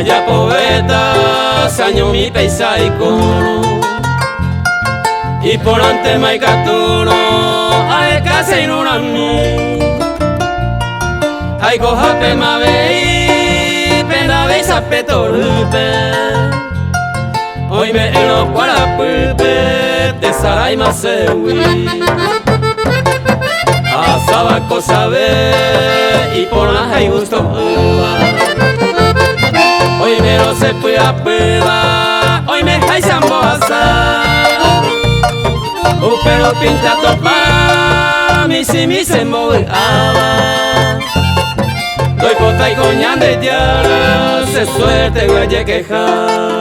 ya poeta, saño mi peisaico. Y por ante maikatuno, ae casa inunami. Ay cojape mavei, penda beisa petorpe. Hoy me eno para pulpe, te sarai masewi. Asaba cosa ve, y por la hay gusto. Hoy me no se puede apela, hoy me hay samboasa. Pero pinta topa, mi si mi se moveaba. Doy pota y coñan de tiara, se suerte guaye quejar.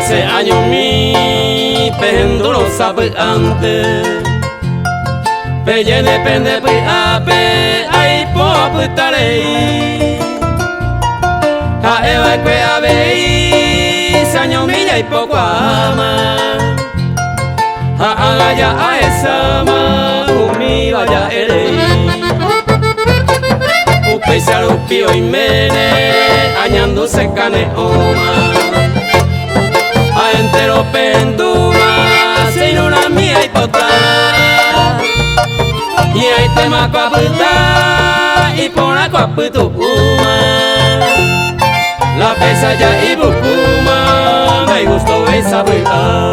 Ese año mi péndulo sabe antes Pellene pende pi ape ai po putarei Ha eva que avei saño milla y poco ama Ha agaya a esa ma umi vaya erei Upe sarupio y mene añando se cane oma entero penduma, sin una mía y pota. Y hay tema cuaputa, y por la cuaputuma. La pesa ya y bucuma, me gustó esa buena.